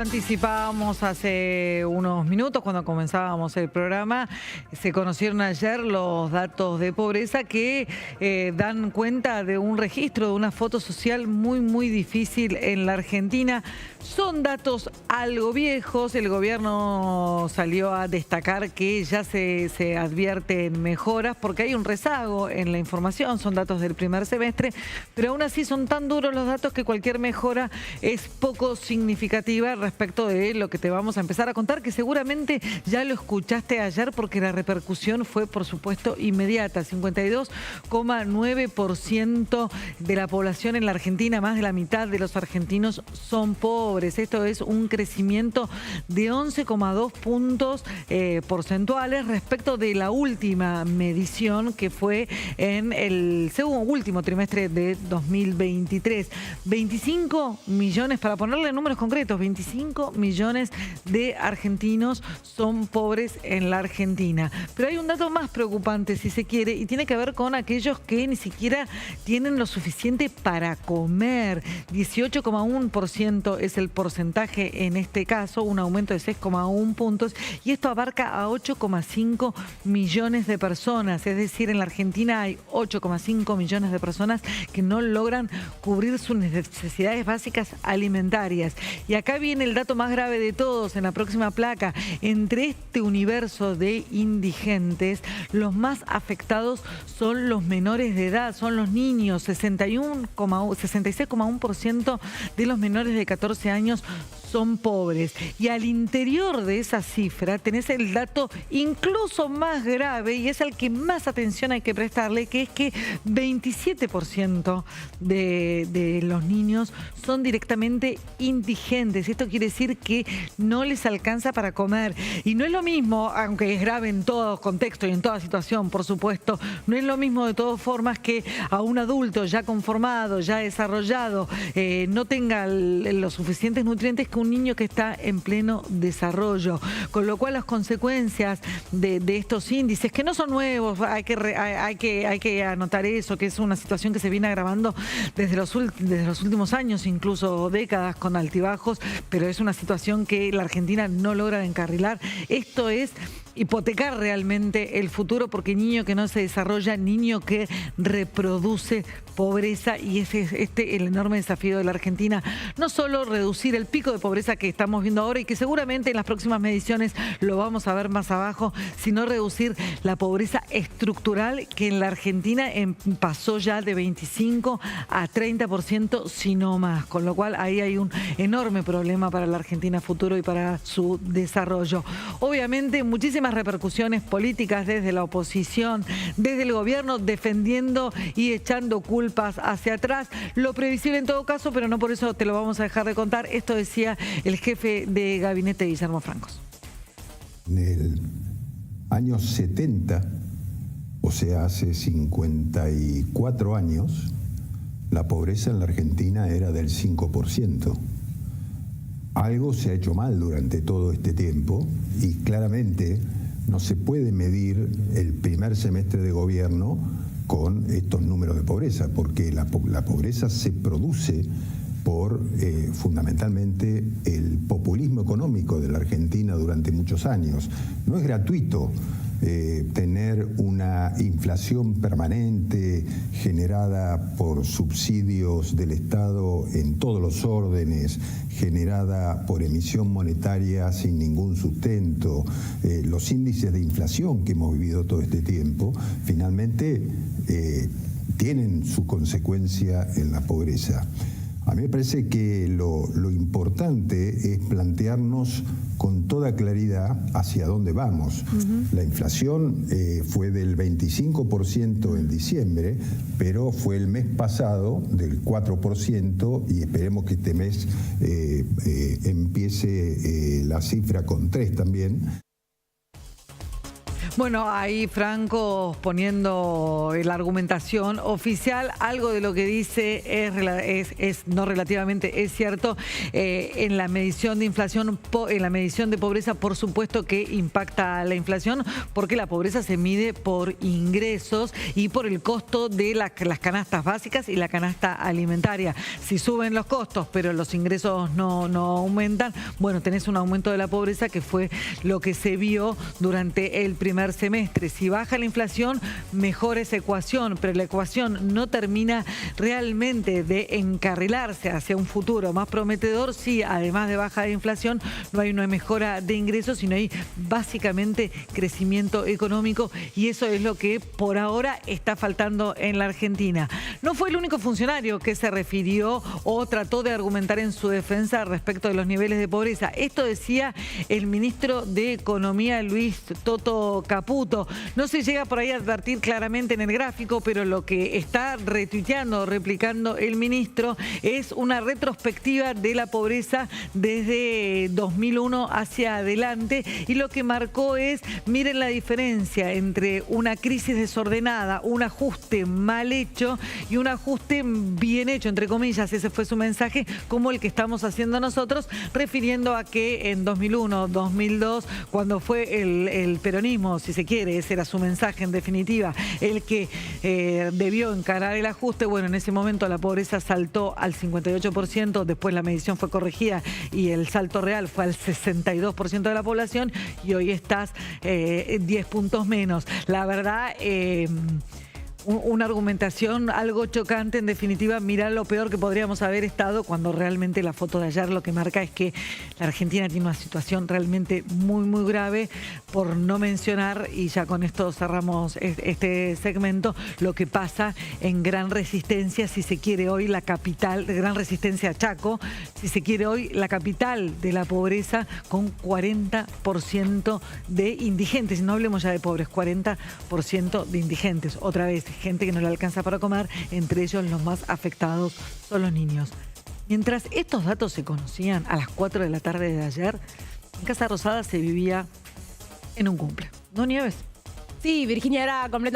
Anticipábamos hace unos minutos cuando comenzábamos el programa, se conocieron ayer los datos de pobreza que dan cuenta de un registro, de una foto social muy difícil en la Argentina. Son datos algo viejos, el gobierno salió a destacar que ya se advierten mejoras porque hay un rezago en la información, son datos del primer semestre, pero aún así son tan duros los datos que cualquier mejora es poco significativa respecto de lo que te vamos a empezar a contar, que seguramente ya lo escuchaste ayer porque la repercusión fue, por supuesto, inmediata. 52,9% de la población en la Argentina, más de la mitad de los argentinos son pobres. Esto es un crecimiento de 11,2 puntos porcentuales respecto de la última medición que fue en el último trimestre de 2023. 25 millones, para ponerle números concretos, 25 millones de argentinos son pobres en la Argentina. Pero hay un dato más preocupante, si se quiere, y tiene que ver con aquellos que ni siquiera tienen lo suficiente para comer. 18,1% es el porcentaje en este caso, un aumento de 6,1 puntos, y esto abarca a 8,5 millones de personas. Es decir, en la Argentina hay 8,5 millones de personas que no logran cubrir sus necesidades básicas alimentarias. Y acá viene el dato más grave de todos en la próxima placa. Entre este universo de indigentes, los más afectados son los menores de edad, son los niños. 66,1% de los menores de 14 años son pobres. Y al interior de esa cifra tenés el dato incluso más grave, y es al que más atención hay que prestarle, que es que 27% de los niños son directamente indigentes. Esto quiere decir que no les alcanza para comer. Y no es lo mismo, aunque es grave en todo contexto y en toda situación, por supuesto, no es lo mismo de todas formas que a un adulto ya conformado, ya desarrollado, no tenga los suficientes nutrientes que un niño que está en pleno desarrollo. Con lo cual las consecuencias de estos índices, que no son nuevos, hay que anotar eso, que es una situación que se viene agravando desde los últimos años, incluso décadas, con altibajos, pero es una situación que la Argentina no logra encarrilar. Esto es hipotecar realmente el futuro, porque niño que no se desarrolla, niño que reproduce pobreza, y ese es el enorme desafío de la Argentina. No solo reducir el pico de pobreza que estamos viendo ahora y que seguramente en las próximas mediciones lo vamos a ver más abajo, sino reducir la pobreza estructural, que en la Argentina pasó ya de 25 a 30%, si no más. Con lo cual ahí hay un enorme problema para la Argentina futuro y para su desarrollo. Obviamente muchísimas repercusiones políticas desde la oposición, desde el gobierno, defendiendo y echando culpas hacia atrás. Lo previsible en todo caso, pero no por eso te lo vamos a dejar de contar. Esto decía el jefe de gabinete, Guillermo Francos. En el año 70, o sea, hace 54 años, la pobreza en la Argentina era del 5%. Algo se ha hecho mal durante todo este tiempo y claramente no se puede medir el primer semestre de gobierno con estos números de pobreza, porque la pobreza se produce por fundamentalmente el populismo económico de la Argentina durante muchos años. No es gratuito tener una inflación permanente generada por subsidios del Estado en todos los órdenes, generada por emisión monetaria sin ningún sustento. Los índices de inflación que hemos vivido todo este tiempo finalmente tienen su consecuencia en la pobreza. A mí me parece que lo importante es plantearnos con toda claridad hacia dónde vamos. La inflación fue del 25% en diciembre, pero fue el mes pasado del 4%, y esperemos que este mes empiece la cifra con 3 también. Bueno, ahí Franco poniendo la argumentación oficial, algo de lo que dice es no relativamente, es cierto, en la medición de inflación, en la medición de pobreza, por supuesto que impacta a la inflación, porque la pobreza se mide por ingresos y por el costo de las canastas básicas y la canasta alimentaria. Si suben los costos, pero los ingresos no aumentan, bueno, tenés un aumento de la pobreza, que fue lo que se vio durante el primer semestre. Si baja la inflación, mejora esa ecuación, pero la ecuación no termina realmente de encarrilarse hacia un futuro más prometedor si, además de baja de inflación, no hay una mejora de ingresos, sino hay básicamente crecimiento económico, y eso es lo que por ahora está faltando en la Argentina. No fue el único funcionario que se refirió o trató de argumentar en su defensa respecto de los niveles de pobreza. Esto decía el ministro de Economía, Luis Toto Caputo. No se llega por ahí a advertir claramente en el gráfico, pero lo que está retuiteando, replicando el ministro, es una retrospectiva de la pobreza desde 2001 hacia adelante, y lo que marcó es, miren la diferencia entre una crisis desordenada, un ajuste mal hecho y un ajuste bien hecho, entre comillas. Ese fue su mensaje, como el que estamos haciendo nosotros, refiriendo a que en 2001, 2002, cuando fue el peronismo, si se quiere, ese era su mensaje en definitiva, el que debió encarar el ajuste. Bueno, en ese momento la pobreza saltó al 58%, después la medición fue corregida y el salto real fue al 62% de la población, y hoy estás 10 puntos menos. La verdad, una argumentación algo chocante. En definitiva, mirar lo peor que podríamos haber estado, cuando realmente la foto de ayer lo que marca es que la Argentina tiene una situación realmente muy, muy grave, por no mencionar, y ya con esto cerramos este segmento, lo que pasa en Gran Resistencia, si se quiere hoy la capital, de Gran Resistencia Chaco, si se quiere hoy la capital de la pobreza, con 40% de indigentes. Y no hablemos ya de pobres, 40% de indigentes. Otra vez, gente que no le alcanza para comer, entre ellos los más afectados son los niños. Mientras estos datos se conocían a las 4 de la tarde de ayer, en Casa Rosada se vivía en un cumple. ¿No, Nieves? Sí, Virginia, era completamente